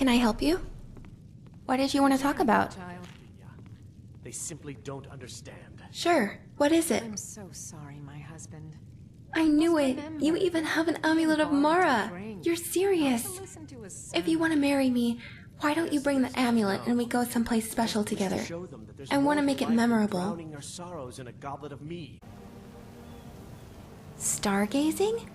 Can I help you? What did you want to talk about? Child. They simply don't understand. Sure, what is it? I'm so sorry, my husband. I knew it! Remember, You even have an amulet of Mara! You're serious! Listen to his If you want to marry me, why don't you bring the amulet and we go someplace special together? I want to make it memorable. Drowning our sorrows in a goblet of mead. Stargazing?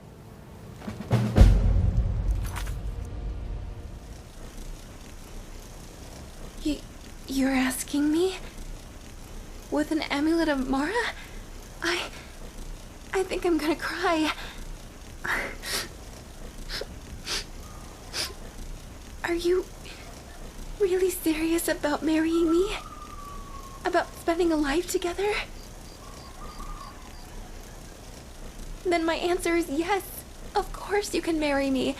You're asking me? With an amulet of Mara? I think I'm gonna cry. Are you really serious about marrying me? About spending a life together? Then my answer is yes. Of course you can marry me.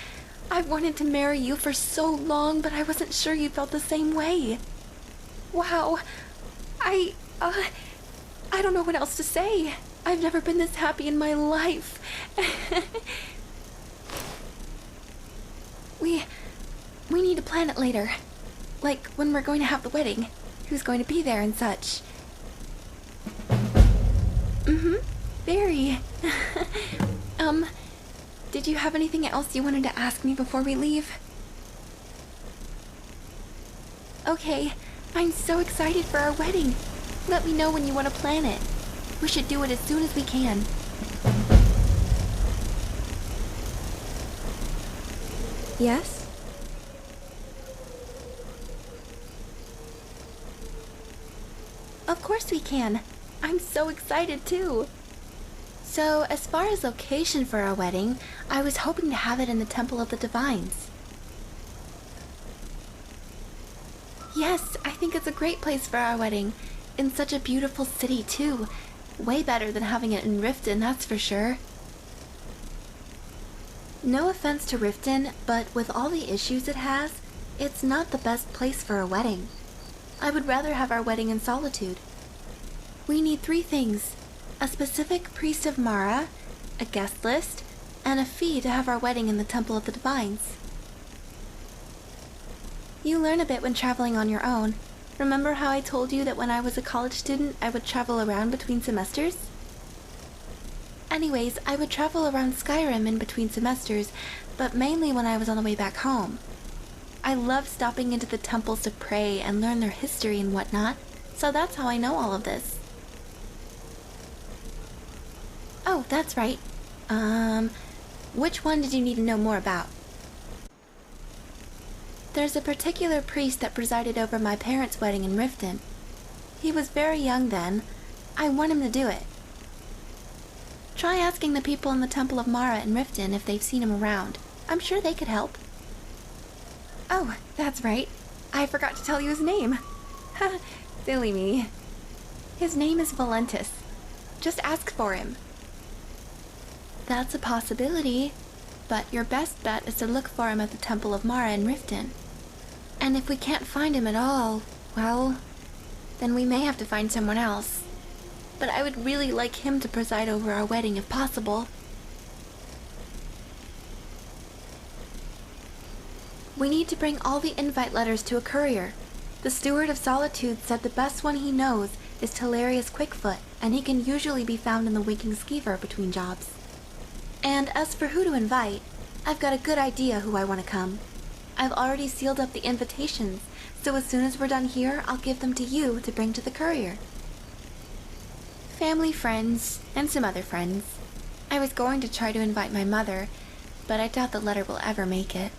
I've wanted to marry you for so long, but I wasn't sure you felt the same way. Wow. I don't know what else to say. I've never been this happy in my life. We need to plan it later. Like when we're going to have the wedding. Who's going to be there and such. Very. Did you have anything else you wanted to ask me before we leave? Okay, I'm so excited for our wedding. Let me know when you want to plan it. We should do it as soon as we can. Yes? Of course we can. I'm so excited too. So, as far as location for our wedding, I was hoping to have it in the Temple of the Divines. Yes, I think it's a great place for our wedding. In such a beautiful city too. Way better than having it in Riften, that's for sure. No offense to Riften, but with all the issues it has, it's not the best place for a wedding. I would rather have our wedding in solitude. We need 3 things. A specific priest of Mara, a guest list, and a fee to have our wedding in the Temple of the Divines. You learn a bit when traveling on your own. Remember how I told you that when I was a college student, I would travel around between semesters? Anyways, I would travel around Skyrim in between semesters, but mainly when I was on the way back home. I love stopping into the temples to pray and learn their history and whatnot, so that's how I know all of this. Oh, that's right. Which one did you need to know more about? There's a particular priest that presided over my parents' wedding in Riften. He was very young then. I want him to do it. Try asking the people in the Temple of Mara in Riften if they've seen him around. I'm sure they could help. Oh, that's right. I forgot to tell you his name. Ha, silly me. His name is Valentus. Just ask for him. That's a possibility, but your best bet is to look for him at the Temple of Mara in Riften. And if we can't find him at all, well, then we may have to find someone else. But I would really like him to preside over our wedding if possible. We need to bring all the invite letters to a courier. The Steward of Solitude said the best one he knows is Talarius Quickfoot, and he can usually be found in the Winking Skeever between jobs. And as for who to invite, I've got a good idea who I want to come. I've already sealed up the invitations, so as soon as we're done here, I'll give them to you to bring to the courier. Family, friends, and some other friends. I was going to try to invite my mother, but I doubt the letter will ever make it.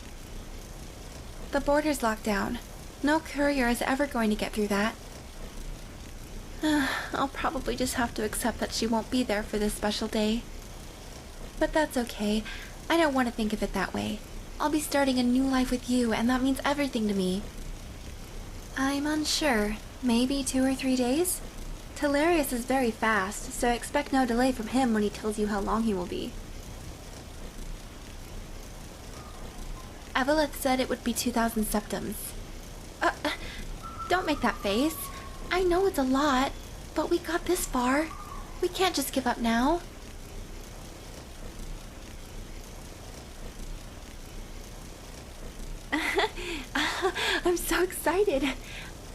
The border's locked down. No courier is ever going to get through that. I'll probably just have to accept that she won't be there for this special day. But that's okay. I don't want to think of it that way. I'll be starting a new life with you, and that means everything to me. I'm unsure. Maybe 2 or 3 days? Talarius is very fast, so expect no delay from him when he tells you how long he will be. Eveleth said it would be 2,000 septums. Don't make that face. I know it's a lot, but we got this far. We can't just give up now. so excited.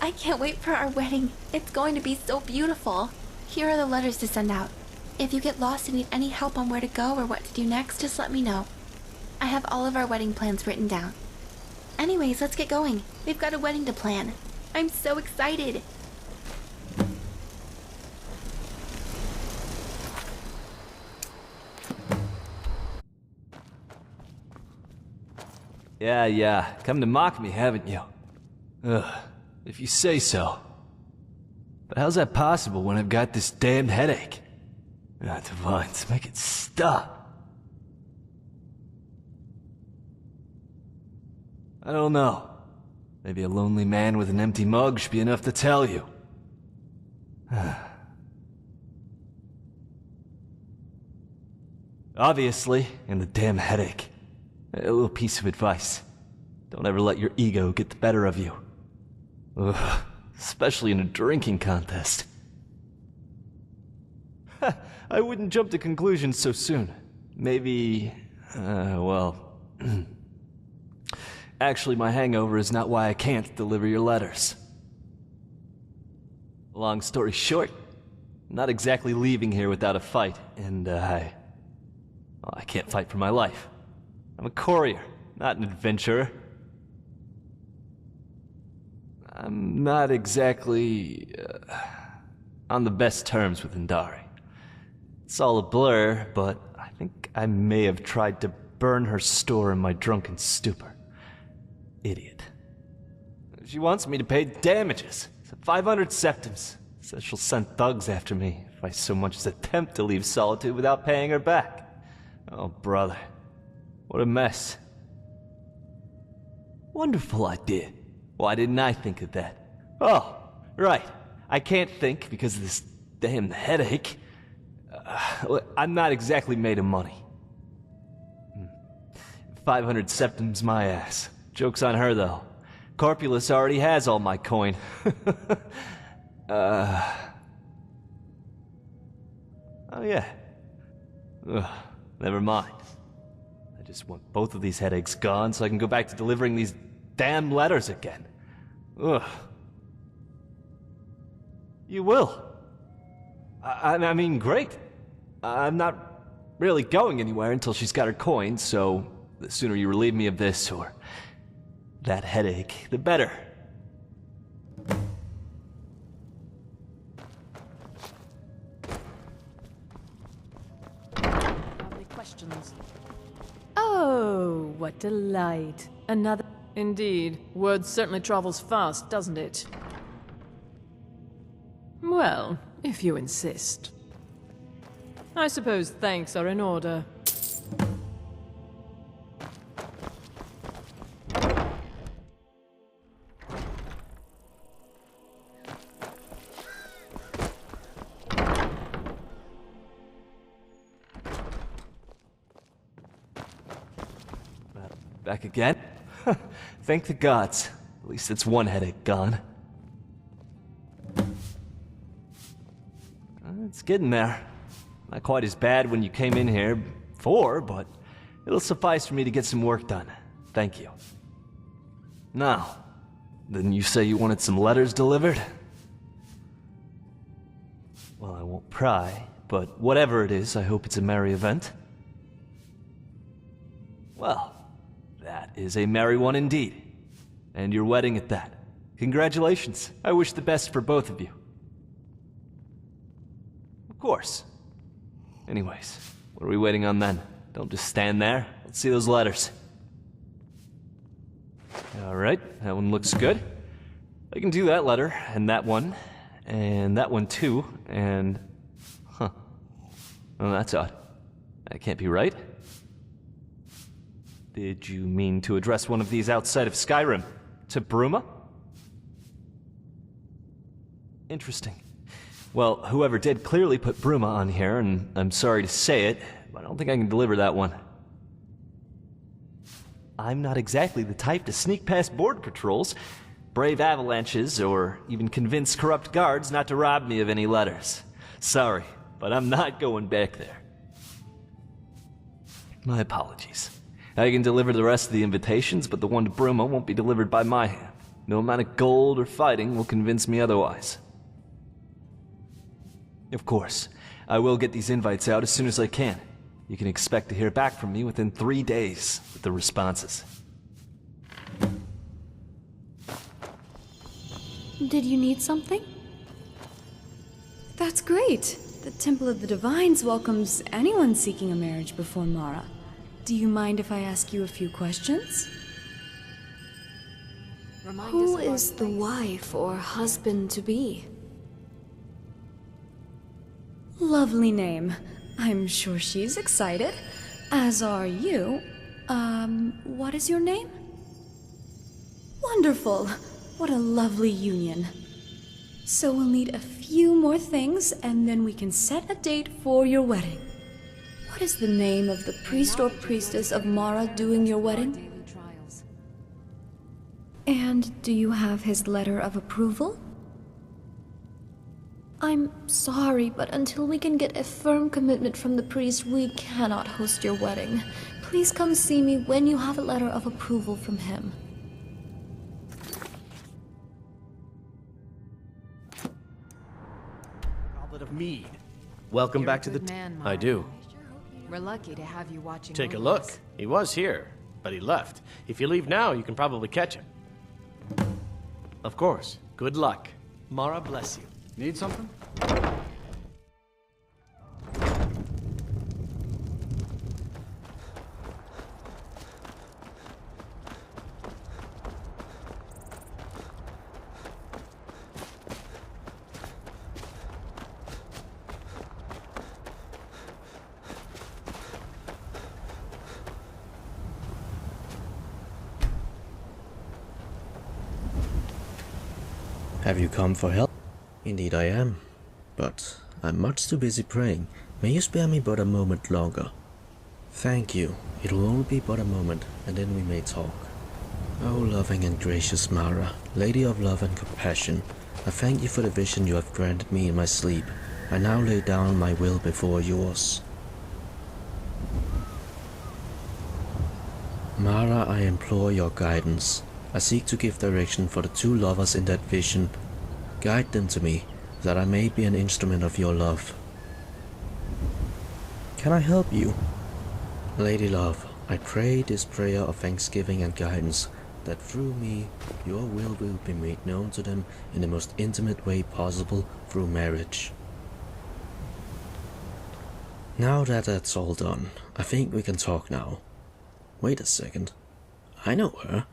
I can't wait for our wedding. It's going to be so beautiful. Here are the letters to send out. If you get lost and need any help on where to go or what to do next, just let me know. I have all of our wedding plans written down. Anyways, let's get going. We've got a wedding to plan. I'm so excited. Yeah, come to mock me, haven't you? Ugh, if you say so. But how's that possible when I've got this damned headache? Divines, make it stop. I don't know. Maybe a lonely man with an empty mug should be enough to tell you. Obviously, and the damn headache. A little piece of advice. Don't ever let your ego get the better of you. Ugh, especially in a drinking contest. I wouldn't jump to conclusions so soon. Maybe, well... Actually, my hangover is not why I can't deliver your letters. Long story short, I'm not exactly leaving here without a fight, and I can't fight for my life. I'm a courier, not an adventurer. I'm not exactly on the best terms with Indari. It's all a blur, but I think I may have tried to burn her store in my drunken stupor. Idiot. She wants me to pay damages. 500 septims. Says she'll send thugs after me if I so much as attempt to leave Solitude without paying her back. Oh, brother. What a mess. Wonderful idea. Why didn't I think of that? Oh, right. I can't think because of this damn headache. I'm not exactly made of money. 500 septims my ass. Joke's on her, though. Corpulus already has all my coin. Oh, yeah. Ugh, never mind. I just want both of these headaches gone so I can go back to delivering these damn letters again. Ugh. You will? I mean, great. I'm not really going anywhere until she's got her coin, so the sooner you relieve me of this or that headache, the better. Lovely questions. Oh, what delight. Another... Indeed. Word certainly travels fast, doesn't it? Well, if you insist. I suppose thanks are in order. Back again? Thank the gods. At least it's one headache gone. It's getting there. Not quite as bad when you came in here before, but it'll suffice for me to get some work done. Thank you. Now, didn't you say you wanted some letters delivered? Well, I won't pry, but whatever it is, I hope it's a merry event. Well, that is a merry one indeed. And your wedding at that. Congratulations. I wish the best for both of you. Of course. Anyways, what are we waiting on then? Don't just stand there. Let's see those letters. Alright, that one looks good. I can do that letter, and that one too, and... Huh. Oh, that's odd. That can't be right. Did you mean to address one of these outside of Skyrim? To Bruma? Interesting. Well, whoever did clearly put Bruma on here, and I'm sorry to say it, but I don't think I can deliver that one. I'm not exactly the type to sneak past border patrols, brave avalanches, or even convince corrupt guards not to rob me of any letters. Sorry, but I'm not going back there. My apologies. I can deliver the rest of the invitations, but the one to Bruma won't be delivered by my hand. No amount of gold or fighting will convince me otherwise. Of course, I will get these invites out as soon as I can. You can expect to hear back from me within 3 days with the responses. Did you need something? That's great. The Temple of the Divines welcomes anyone seeking a marriage before Mara. Do you mind if I ask you a few questions? Who is the wife or husband to be? Lovely name. I'm sure she's excited. As are you. What is your name? Wonderful. What a lovely union. So we'll need a few more things, and then we can set a date for your wedding. What is the name of the priest or priestess of Mara doing your wedding? And do you have his letter of approval? I'm sorry, but until we can get a firm commitment from the priest, we cannot host your wedding. Please come see me when you have a letter of approval from him. Goblet of mead. Welcome back to the... I do. We're lucky to have you watching. Take a over look. us. He was here, but he left. If you leave now, you can probably catch him. Of course. Good luck. Mara bless you. Need something? Have you come for help? Indeed I am, but I'm much too busy praying. May you spare me but a moment longer? Thank you. It'll only be but a moment, and then we may talk. Oh, loving and gracious Mara, Lady of love and compassion, I thank you for the vision you have granted me in my sleep. I now lay down my will before yours. Mara, I implore your guidance. I seek to give direction for the two lovers in that vision. Guide them to me, that I may be an instrument of your love. Can I help you? Lady love, I pray this prayer of thanksgiving and guidance, that through me, your will be made known to them in the most intimate way possible through marriage. Now that that's all done, I think we can talk now. Wait a second. I know her.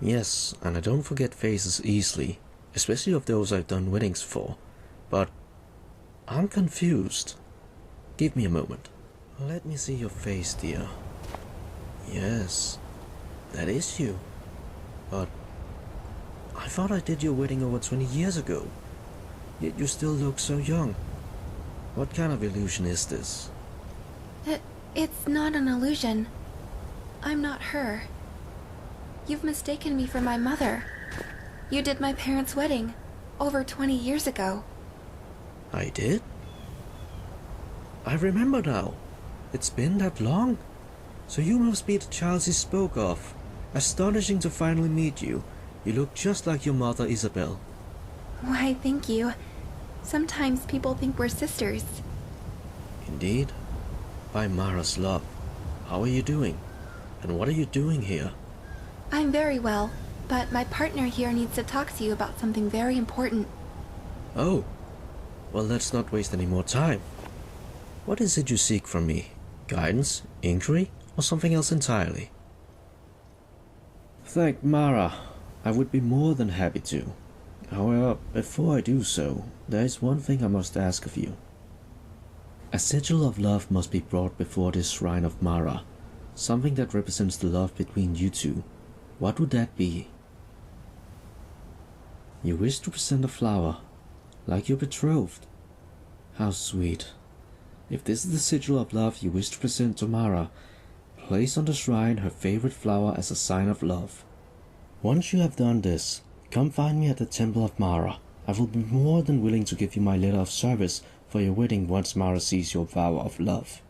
Yes, and I don't forget faces easily, especially of those I've done weddings for, but I'm confused. Give me a moment. Let me see your face, dear. Yes, that is you. But I thought I did your wedding over 20 years ago, yet you still look so young. What kind of illusion is this? It's not an illusion. I'm not her. You've mistaken me for my mother. You did my parents' wedding over 20 years ago. I did? I remember now. It's been that long? So you must be the child he spoke of. Astonishing to finally meet you. You look just like your mother, Isabel. Why, thank you. Sometimes people think we're sisters. Indeed. By Mara's love. How are you doing? And what are you doing here? I'm very well, but my partner here needs to talk to you about something very important. Oh. Well, let's not waste any more time. What is it you seek from me? Guidance, inquiry, or something else entirely? Thank Mara. I would be more than happy to. However, before I do so, there is one thing I must ask of you. A sigil of love must be brought before this shrine of Mara. Something that represents the love between you two. What would that be? You wish to present a flower, like your betrothed. How sweet. If this is the sigil of love you wish to present to Mara, place on the shrine her favorite flower as a sign of love. Once you have done this, come find me at the Temple of Mara. I will be more than willing to give you my letter of service for your wedding once Mara sees your vow of love.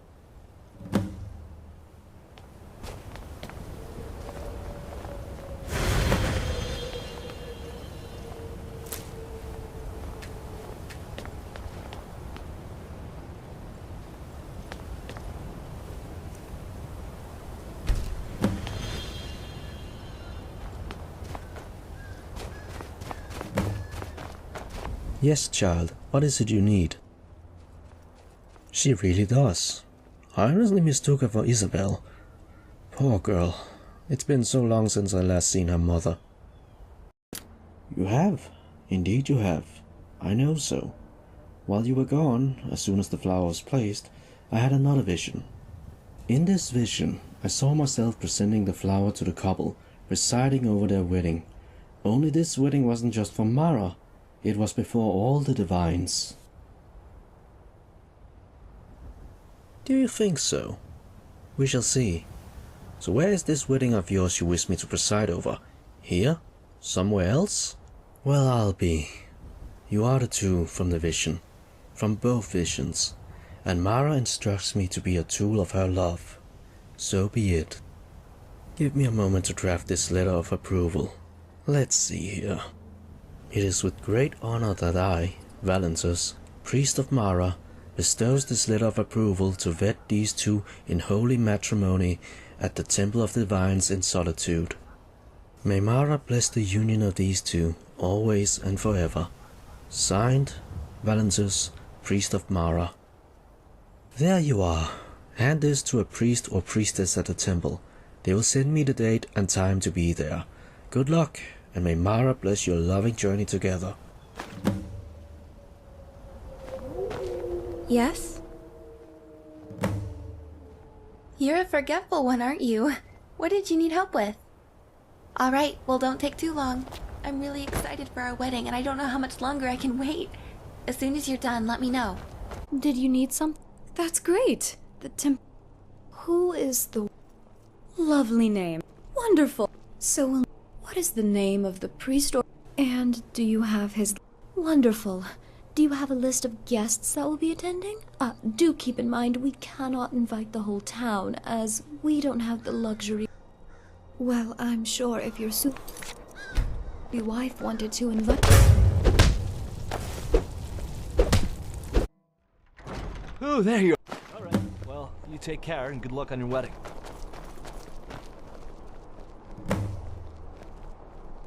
Yes, child, what is it you need? She really does. I honestly mistook her for Isabel. Poor girl. It's been so long since I last seen her mother. You have. Indeed you have. I know so. While you were gone, as soon as the flower was placed, I had another vision. In this vision, I saw myself presenting the flower to the couple, presiding over their wedding. Only this wedding wasn't just for Mara, it was before all the divines. Do you think so? We shall see. So where is this wedding of yours you wish me to preside over? Here? Somewhere else? Well, I'll be. You are the two from the vision. From both visions. And Mara instructs me to be a tool of her love. So be it. Give me a moment to draft this letter of approval. Let's see here. It is with great honor that I, Valentus, priest of Mara, bestows this letter of approval to wed these two in holy matrimony at the Temple of the Divines in solitude. May Mara bless the union of these two, always and forever. Signed, Valentus, priest of Mara. There you are. Hand this to a priest or priestess at the temple. They will send me the date and time to be there. Good luck, and may Mara bless your loving journey together. Yes? You're a forgetful one, aren't you? What did you need help with? Alright, well don't take too long. I'm really excited for our wedding and I don't know how much longer I can wait. As soon as you're done, let me know. Did you need some? That's great. The Who is the... Lovely name. Wonderful. So, what is the name of the priest or... And do you have his... Wonderful. Do you have a list of guests that will be attending? Do keep in mind we cannot invite the whole town, as we don't have the luxury. Well, I'm sure if your your wife wanted to invite... Oh, there you are. All right. Well, you take care and good luck on your wedding.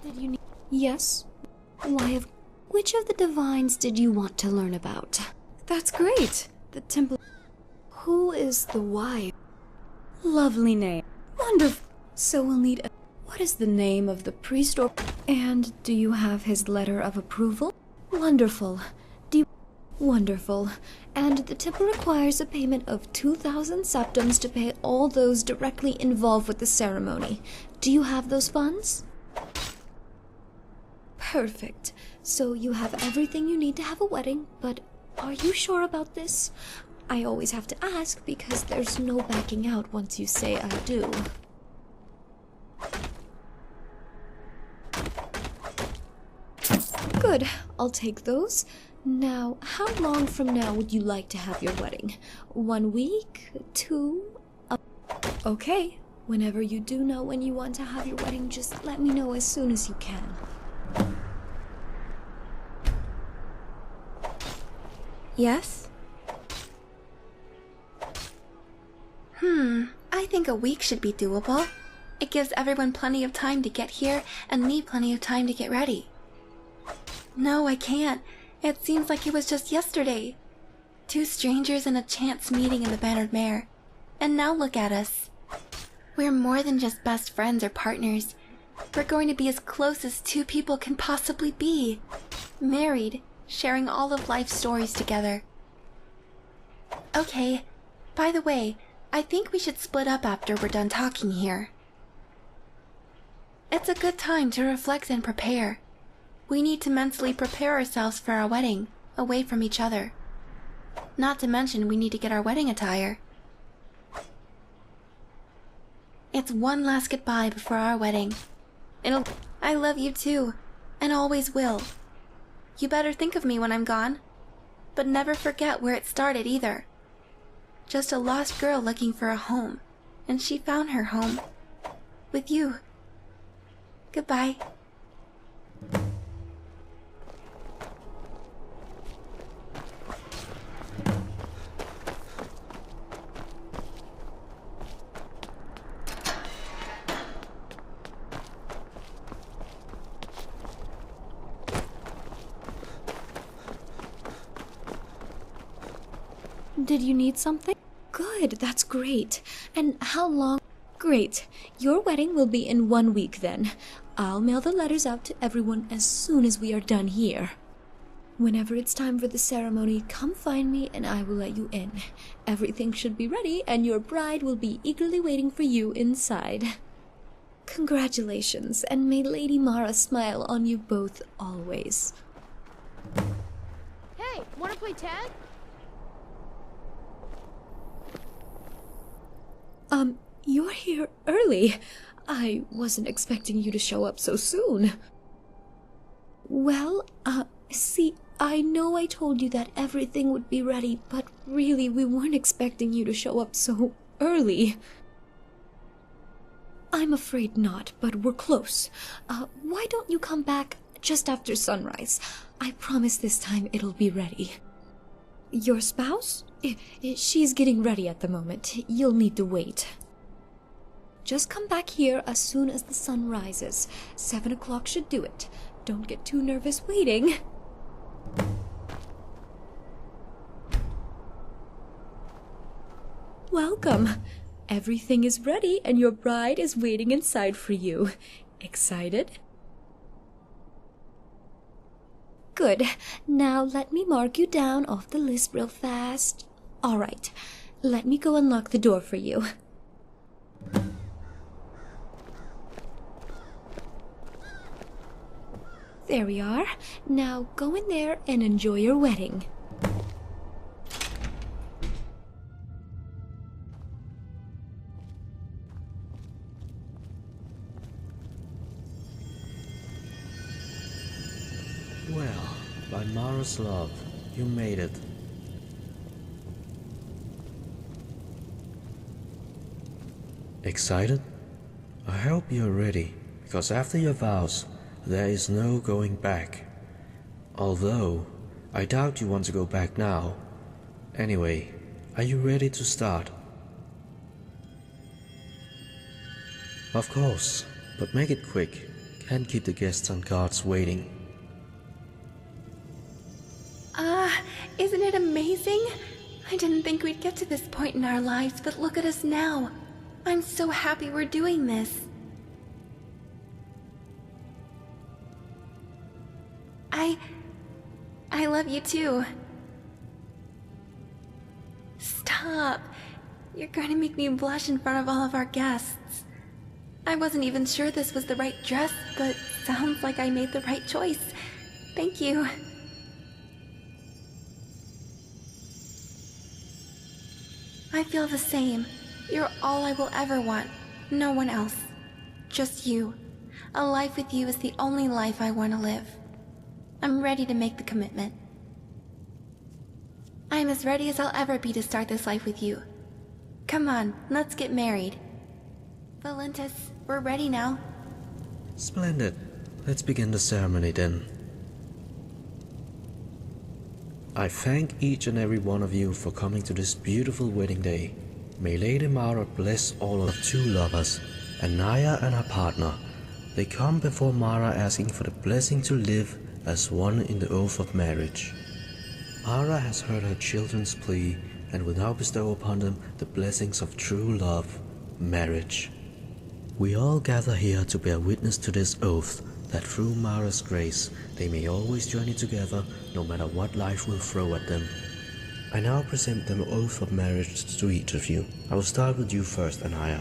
Did you need... Yes? Why, which of the divines did you want to learn about? That's great. The temple... Who is the wife? Lovely name. Wonderful. So we'll need a... What is the name of the priest or... And do you have his letter of approval? Wonderful. Wonderful. And the temple requires a payment of 2,000 septums to pay all those directly involved with the ceremony. Do you have those funds? Perfect. So you have everything you need to have a wedding, but are you sure about this? I always have to ask because there's no backing out once you say I do. Good. I'll take those. Now, how long from now would you like to have your wedding? 1 week? 2? Okay. Whenever you do know when you want to have your wedding, just let me know as soon as you can. Yes? I think a week should be doable. It gives everyone plenty of time to get here and me plenty of time to get ready. No, I can't. It seems like it was just yesterday. 2 strangers in a chance meeting in the Bannered Mare. And now look at us. We're more than just best friends or partners. We're going to be as close as 2 people can possibly be. Married, sharing all of life's stories together. Okay, by the way, I think we should split up after we're done talking here. It's a good time to reflect and prepare. We need to mentally prepare ourselves for our wedding, away from each other. Not to mention we need to get our wedding attire. It's one last goodbye before our wedding. I love you too, and always will. You better think of me when I'm gone. But never forget where it started either. Just a lost girl looking for a home, and she found her home. With you. Goodbye. Did you need something? Good, that's great. And how long? Great. Your wedding will be in 1 week then. I'll mail the letters out to everyone as soon as we are done here. Whenever it's time for the ceremony, come find me and I will let you in. Everything should be ready and your bride will be eagerly waiting for you inside. Congratulations, and may Lady Mara smile on you both always. Hey, wanna play tag? You're here early. I wasn't expecting you to show up so soon. Well, see, I know I told you that everything would be ready, but really we weren't expecting you to show up so early. I'm afraid not, but we're close. Why don't you come back just after sunrise? I promise this time it'll be ready. Your spouse? She's getting ready at the moment. You'll need to wait. Just come back here as soon as the sun rises. 7 o'clock should do it. Don't get too nervous waiting. Welcome. Everything is ready and your bride is waiting inside for you. Excited? Good. Now let me mark you down off the list real fast. All right. Let me go unlock the door for you. There we are. Now go in there and enjoy your wedding. Well, by Mara's love, you made it. Excited? I hope you're ready, because after your vows, there is no going back. Although, I doubt you want to go back now. Anyway, are you ready to start? Of course, but make it quick. Can't keep the guests and guards waiting. Isn't it amazing? I didn't think we'd get to this point in our lives, but look at us now. I'm so happy we're doing this. I love you too. Stop. You're going to make me blush in front of all of our guests. I wasn't even sure this was the right dress, but sounds like I made the right choice. Thank you. I feel the same. You're all I will ever want. No one else. Just you. A life with you is the only life I want to live. I'm ready to make the commitment. I'm as ready as I'll ever be to start this life with you. Come on, let's get married. Valentis, we're ready now. Splendid. Let's begin the ceremony then. I thank each and every one of you for coming to this beautiful wedding day. May Lady Mara bless all of two lovers, Aniya and her partner. They come before Mara asking for the blessing to live as one in the oath of marriage. Mara has heard her children's plea and will now bestow upon them the blessings of true love, marriage. We all gather here to bear witness to this oath, that through Mara's grace they may always journey together no matter what life will throw at them. I now present the oath of marriage to each of you. I will start with you first, Aniya.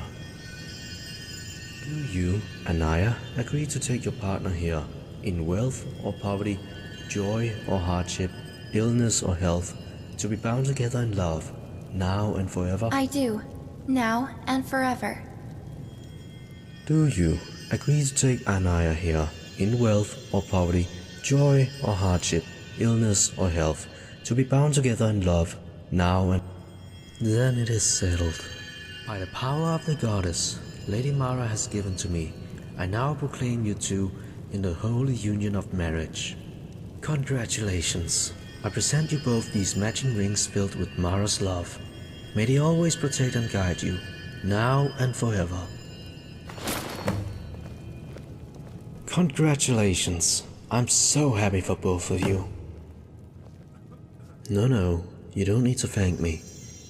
Do you, Aniya, agree to take your partner here, in wealth or poverty, joy or hardship, illness or health, to be bound together in love, now and forever? I do. Now and forever. Do you agree to take Aniya here, in wealth or poverty, joy or hardship, illness or health, to be bound together in love, now and... Then it is settled. By the power of the goddess Lady Mara has given to me, I now proclaim you two in the holy union of marriage. Congratulations. I present you both these matching rings filled with Mara's love. May they always protect and guide you, now and forever. Congratulations. I'm so happy for both of you. No, you don't need to thank me.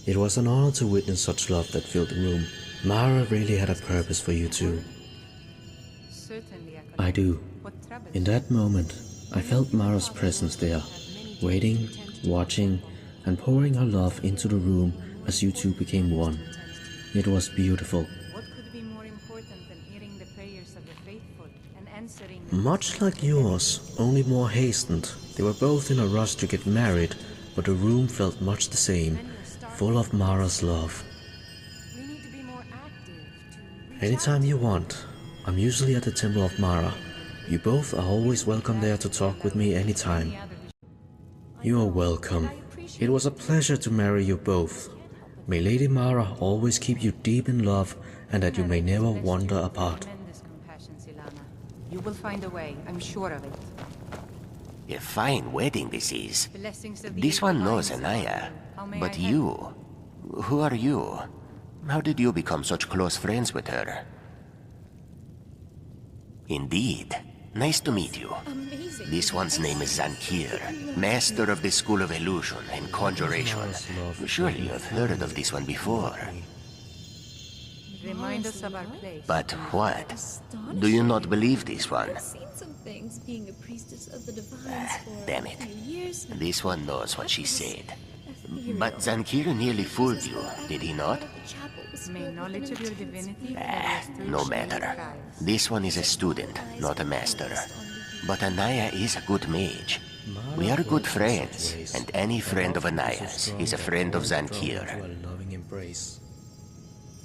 It was an honor to witness such love that filled the room. Mara really had a purpose for you two. I do. In that moment, I felt Mara's presence there, waiting, watching, and pouring her love into the room as you two became one. It was beautiful. Much like yours, only more hastened. They were both in a rush to get married, but the room felt much the same, full of Mara's love. Anytime you want, I'm usually at the Temple of Mara. You both are always welcome there to talk with me anytime. You are welcome. It was a pleasure to marry you both. May Lady Mara always keep you deep in love, and that you may never wander apart. You will find a way, I'm sure of it. A fine wedding this is. This one knows Aniya. But you? Who are you? How did you become such close friends with her? Indeed. Nice to meet you. Amazing. This one's name is Zankir, master of the School of Illusion and Conjuration. Surely you have heard of this one before. Remind us of our place. But what? Do you not believe this one? I've seen some things being a priestess of the divines for Damn a it. few years. This one knows what she said. A hero. But Zankir nearly fooled you, did he not? The chapel was May filled with knowledge of your intense divinity No matter. This one is a student, not a master. But Aniya is a good mage. We are good friends, and any friend of Aniya's is a friend of Zankir.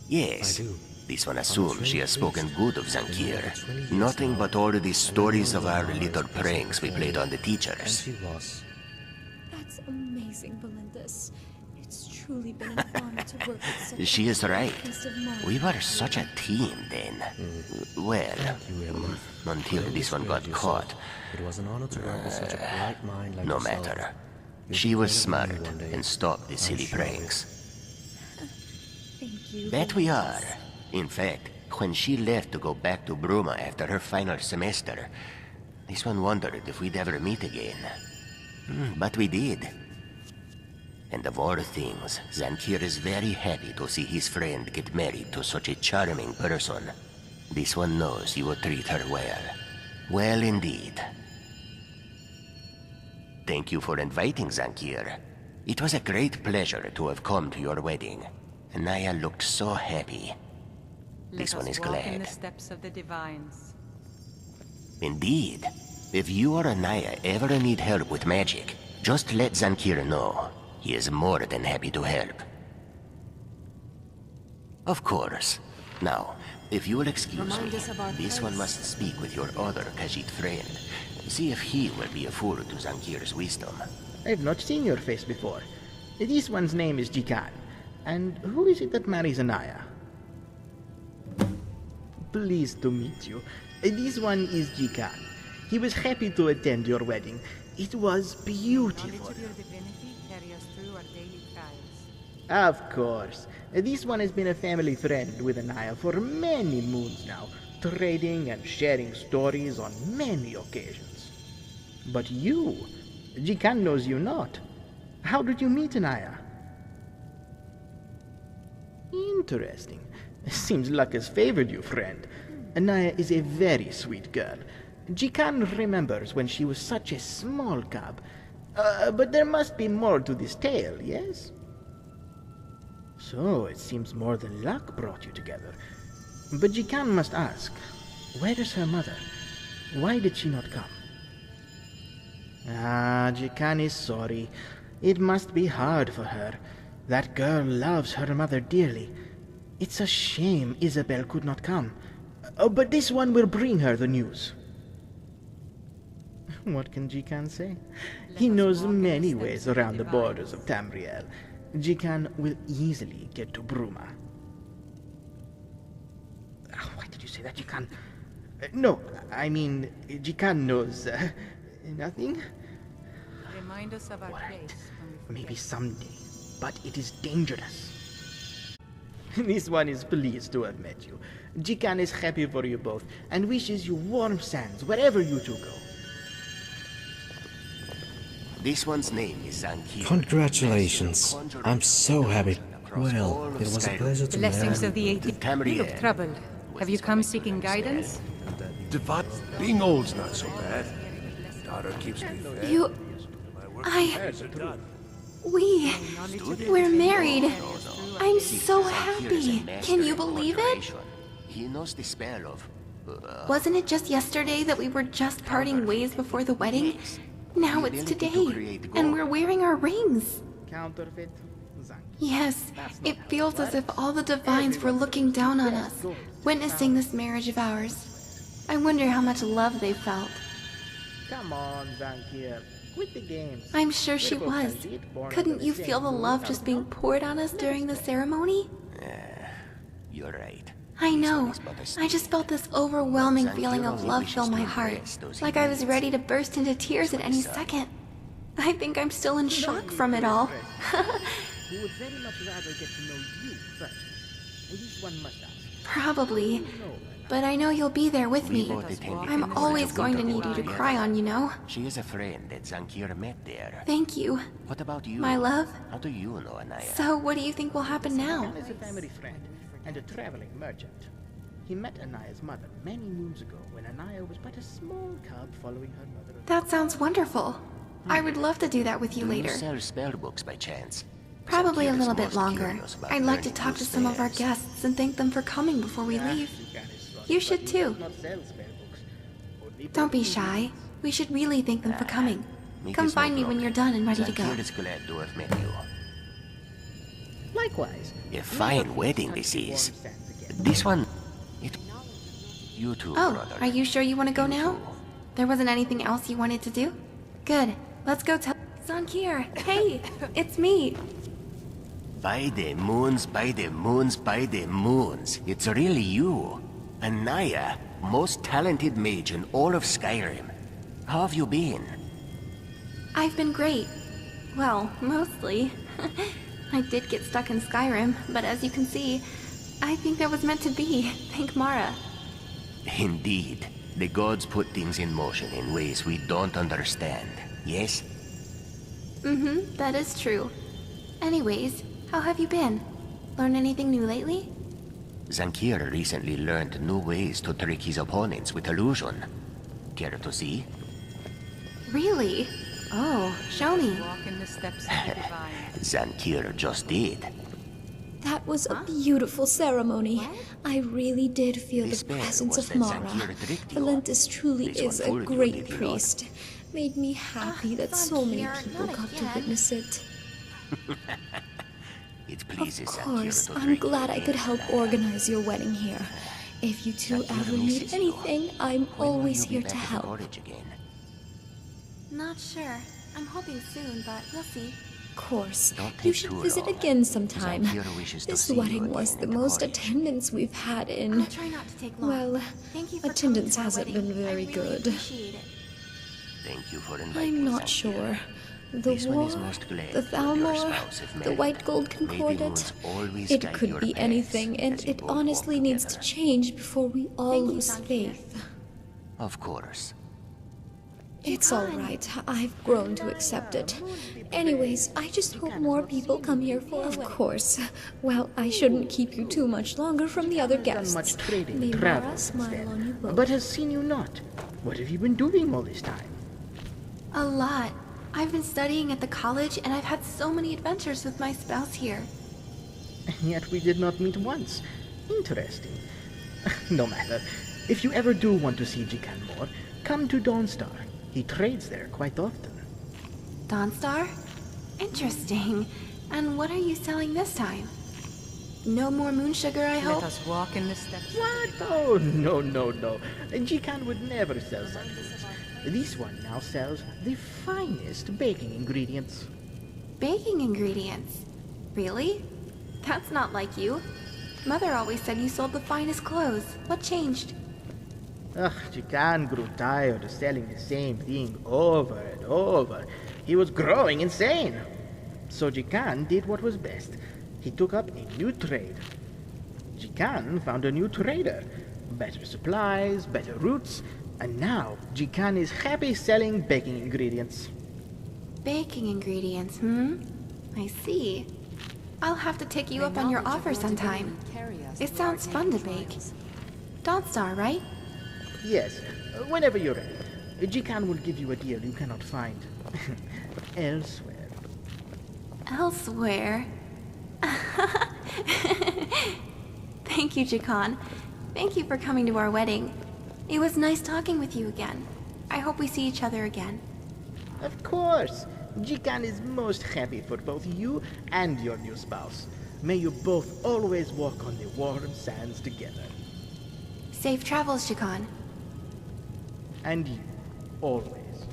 Yes, this one assumes she has spoken good of Zankir. Nothing but all of these stories of our little pranks we played on the teachers. That's amazing, Valendis. It's truly been an honor to work with such She is right. priest of Mara. We were such a team then. Well, until this one got caught. It was an honor to work with such a bright mind like No yourself. matter. She was smart and stopped the silly pranks. Thank you. That we are. In fact, when she left to go back to Bruma after her final semester, this one wondered if we'd ever meet again. But we did. And of all things, Zankir is very happy to see his friend get married to such a charming person. This one knows you will treat her well. Well indeed. Thank you for inviting Zankir. It was a great pleasure to have come to your wedding. Aniya looked so happy. This one is walk in glad. the steps of the divines. Indeed. If you or Aniya ever need help with magic, just let Zankir know. He is more than happy to help. Of course. Now, if you will excuse me, this one must speak with your other Khajiit friend. See if he will be a fool to Zankir's wisdom. I've not seen your face before. This one's name is Jikan. And who is it that marries Aniya? Pleased to meet you. This one is Jikan. He was happy to attend your wedding. It was beautiful. Knowledge of your divinity carry us through our daily trials. Of course. This one has been a family friend with Aniya for many moons now, trading and sharing stories on many occasions. But you, Jikan knows you not. How did you meet Aniya? Interesting. Seems luck has favored you, friend. Aniya is a very sweet girl. Jikan remembers when she was such a small cub. But there must be more to this tale, yes? So, it seems more than luck brought you together. But Jikan must ask, where is her mother? Why did she not come? Jikan is sorry. It must be hard for her. That girl loves her mother dearly. It's a shame Isabel could not come. But this one will bring her the news. What can Jikan say? He knows many ways around the borders of Tamriel. Jikan will easily get to Bruma. Why did you say that, Jikan? No, I mean, Jikan knows nothing. Remind us of our Alright, place. when we forget. maybe someday, but it is dangerous. This one is pleased to have met you. Jikan is happy for you both and wishes you warm sands wherever you two go. This one's name is Zankir. Congratulations. I'm so happy. across Well, all of it was a Skyrim. pleasure to Blessings meet of the you. 18th. You look troubled. Have you come seeking guidance? Being old's not so bad. Daughter keeps me fed. You... I... We're married. I'm so happy. Can you believe it? He knows the spell of... Wasn't it just yesterday that we were just parting ways before the wedding? Now it's today, and we're wearing our rings. Counterfeit. Zank. Yes, it feels as if all the divines were looking down on us, witnessing this marriage of ours. I wonder how much love they felt. Come on, Zankir. Quit the games. I'm sure she was. Couldn't you feel the love just being poured on us during the ceremony? You're right. I know. I just felt this overwhelming feeling of love fill my heart, like I was ready to burst into tears at any second. I think I'm still in shock from it all. He would very much rather get to know you first. And this one must ask. Probably. But I know you'll be there with me. I'm always going to need you to cry on, you know? She is a friend that Zankir met there. Thank you. What about you? My love? How do you know Aniya? So, what do you think will happen now? Is a family friend and a traveling merchant. He met Aniya's mother many moons ago when Aniya was but a small cub following her mother. That sounds wonderful. I would love to do that with you Do later. you sell spell books by chance? Probably a Zankir is little bit most longer. curious about I'd like to learning talk new to some of our spells. guests and thank them for coming before we leave. You should too. Don't be shy. We should really thank them for coming. It Come is no find me when problem. you're done and ready to go. Zankir is glad to have met you. Likewise. A fine wedding this is. This one... It... You too, Oh, brother. are you sure you want to go now? too. There wasn't anything else you wanted to do? Good. Let's go tell Zankir. Hey, it's me. By the moons, by the moons, by the moons. It's really you. Aniya, most talented mage in all of Skyrim. How have you been? I've been great. Well, mostly. I did get stuck in Skyrim, but as you can see, I think that was meant to be. Thank Mara. Indeed. The gods put things in motion in ways we don't understand. Yes? Mm-hmm, that is true. Anyways, how have you been? Learn anything new lately? Zankir recently learned new ways to trick his opponents with illusion. Care to see? Really? Oh, show me. Walk in the steps of the divine. Zankir just did. That was a beautiful ceremony. I really did feel This the bear presence was of that Mara. Zankir tricked you. Valentis truly This one is a fooled you, great did he not? priest. Made me happy that so many Zankir, people not got to again. witness it. It pleases Of Zankir course, to I'm trick glad you I could again. help organize your wedding here. If you two Zankir ever need misses you. anything, I'm When will always you be here back to at help. college again? Not sure. I'm hoping soon, but we'll see. Of course, Don't you take should too visit long. again sometime. Zankir wishes to This see you wedding was again the at most college. attendance we've had in... I'll try not to take long. Well, Thank you for attendance coming to our hasn't wedding. been very I really good. appreciate it. Thank you for inviting I'm not Zankir. sure. The This one war, is most glad the that your Thalmor, spouse have the married. White Gold May the Concordat. moons always It guide could your be paths anything, and as you it both walk honestly needs to together. change before we all Thank you, lose Zankir. faith. Of course. It's alright. I've grown to accept it. Anyways, I just hope more people come here for Of course. Well, I shouldn't keep you too much longer from the other Done guests. much trading May and Mara travel smile instead, on you both. but has seen you not. What have you been doing all this time? A lot. I've been studying at the college, and I've had so many adventures with my spouse here. And yet we did not meet once. Interesting. No matter. If you ever do want to see Jikan more, come to Dawnstar. He trades there quite often. Dawnstar? Interesting. And what are you selling this time? No more moon sugar, I Let hope? us walk in the steps. What? Oh, no, no, no. Jikan would never sell such goods. This one now sells the finest baking ingredients. Baking ingredients? Really? That's not like you. Mother always said you sold the finest clothes. What changed? Ugh, Jikan grew tired of selling the same thing over and over. He was growing insane. So Jikan did what was best. He took up a new trade. Jikan found a new trader. Better supplies, better routes, and now Jikan is happy selling baking ingredients. Baking ingredients, hmm? I see. I'll have to take you up on your offer sometime. It sounds fun to bake. Dawnstar, right? Yes, whenever you're ready. Jikan will give you a deal you cannot find elsewhere. Elsewhere? Thank you, Jikan. Thank you for coming to our wedding. It was nice talking with you again. I hope we see each other again. Of course. Jikan is most happy for both you and your new spouse. May you both always walk on the warm sands together. Safe travels, Jikan. And you, always.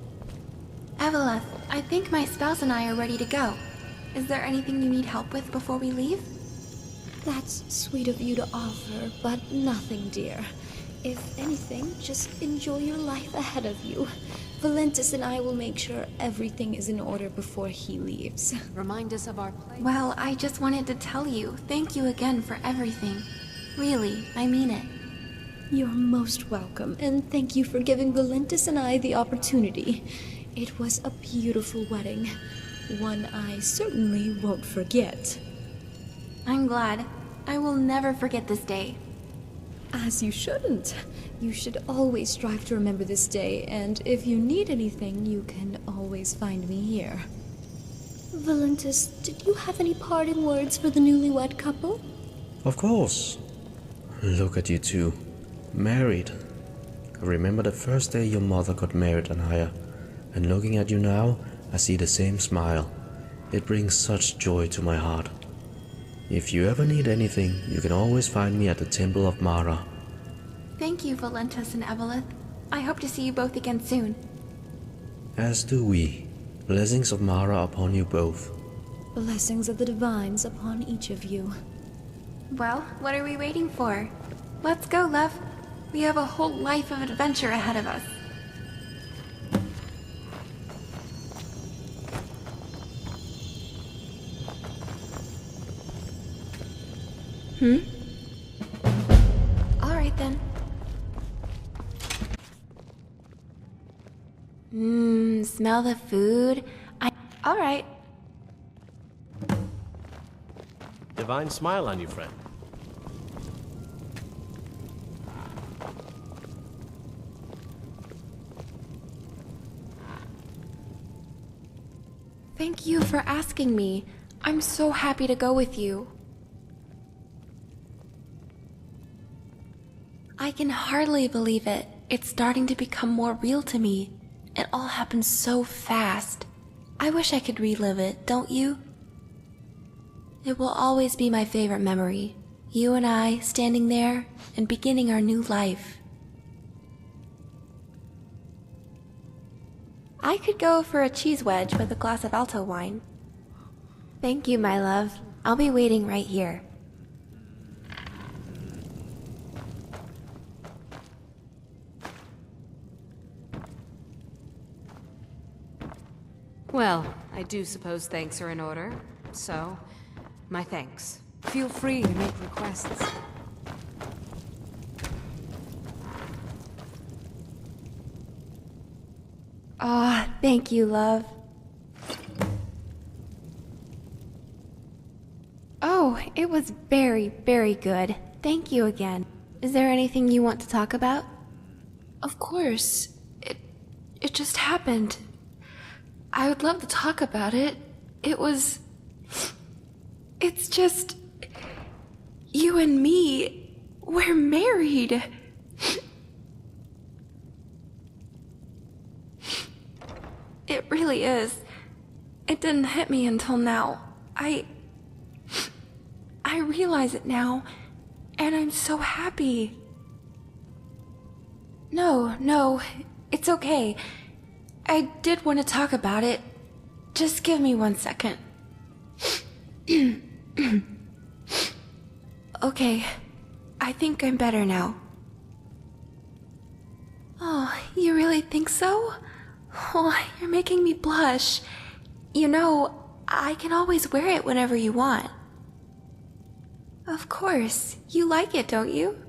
Eveleth, I think my spouse and I are ready to go. Is there anything you need help with before we leave? That's sweet of you to offer, but nothing, dear. If anything, just enjoy your life ahead of you. Valentis and I will make sure everything is in order before he leaves. Remind us of our place. Well, I just wanted to tell you, thank you again for everything. Really, I mean it. You're most welcome, and thank you for giving Valentis and I the opportunity. It was a beautiful wedding, one I certainly won't forget. I'm glad. I will never forget this day. As you shouldn't. You should always strive to remember this day, and if you need anything, you can always find me here. Valentis, did you have any parting words for the newlywed couple? Of course. Look at you two. Married. I remember the first day your mother got married, Aniya. And looking at you now, I see the same smile. It brings such joy to my heart. If you ever need anything, you can always find me at the Temple of Mara. Thank you, Valentis and Eveleth. I hope to see you both again soon. As do we. Blessings of Mara upon you both. Blessings of the divines upon each of you. Well, what are we waiting for? Let's go, love. We have a whole life of adventure ahead of us. All right then. Smell the food. All right. Divine smile on you, friend. Thank you for asking me. I'm so happy to go with you. I can hardly believe it. It's starting to become more real to me. It all happened so fast. I wish I could relive it, don't you? It will always be my favorite memory. You and I standing there and beginning our new life. I could go for a cheese wedge with a glass of Alto wine. Thank you, my love. I'll be waiting right here. Well, I do suppose thanks are in order. So, my thanks. Feel free to make requests. Ah, thank you, love. Oh, it was very, very good. Thank you again. Is there anything you want to talk about? Of course. It just happened. I would love to talk about it. It's just... You and me, we're married. It really is. It didn't hit me until now. I realize it now, and I'm so happy. No, it's okay. I did want to talk about it. Just give me 1 second. Okay, I think I'm better now. Oh, you really think so? Oh, you're making me blush. You know, I can always wear it whenever you want. Of course, you like it, don't you?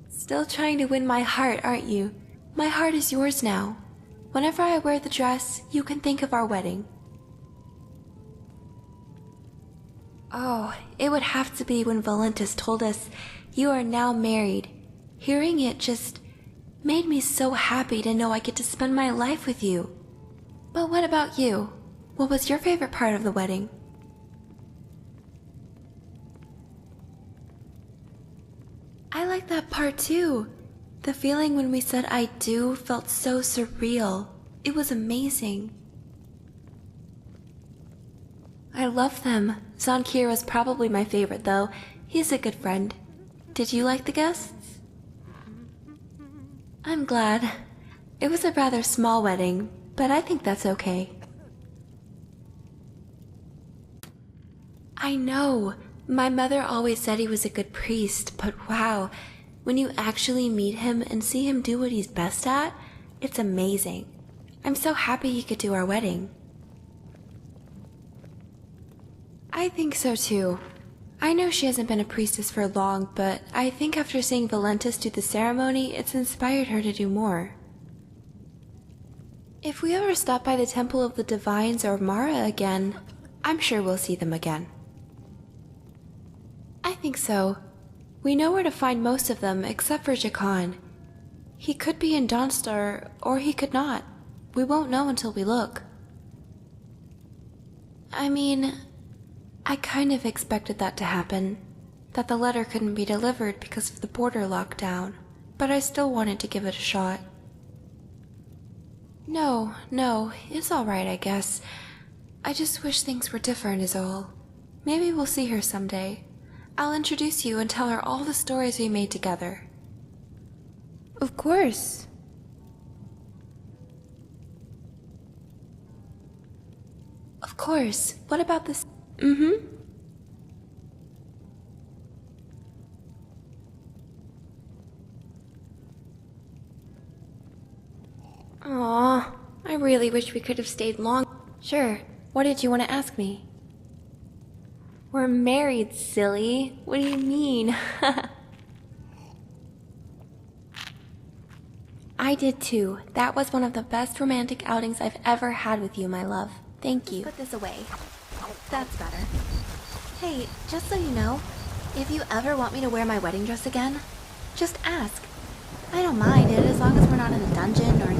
Still trying to win my heart, aren't you? My heart is yours now. Whenever I wear the dress, you can think of our wedding. Oh, it would have to be when Valentis told us you are now married. Hearing it just made me so happy to know I get to spend my life with you. But what about you? What was your favorite part of the wedding? I like that part too. The feeling when we said I do felt so surreal. It was amazing. I love them. Zonkir was probably my favorite though. He's a good friend. Did you like the guests? I'm glad. It was a rather small wedding, but I think that's okay. I know. My mother always said he was a good priest, but wow, when you actually meet him and see him do what he's best at, it's amazing. I'm so happy he could do our wedding. I think so too. I know she hasn't been a priestess for long, but I think after seeing Valentis do the ceremony, it's inspired her to do more. If we ever stop by the Temple of the Divines or Mara again, I'm sure we'll see them again. I think so. We know where to find most of them except for Jakan. He could be in Dawnstar, or he could not. We won't know until we look. I mean, I kind of expected that to happen. That the letter couldn't be delivered because of the border lockdown. But I still wanted to give it a shot. No, it's alright, I guess. I just wish things were different is all. Maybe we'll see her someday. I'll introduce you and tell her all the stories we made together. Of course. Of course. What about this? Aw, I really wish we could have stayed long. Sure. What did you want to ask me? We're married, silly. What do you mean? I did too. That was one of the best romantic outings I've ever had with you, my love. Thank you. Put this away. That's better. Hey, just so you know, if you ever want me to wear my wedding dress again, just ask. I don't mind it as long as we're not in a dungeon or,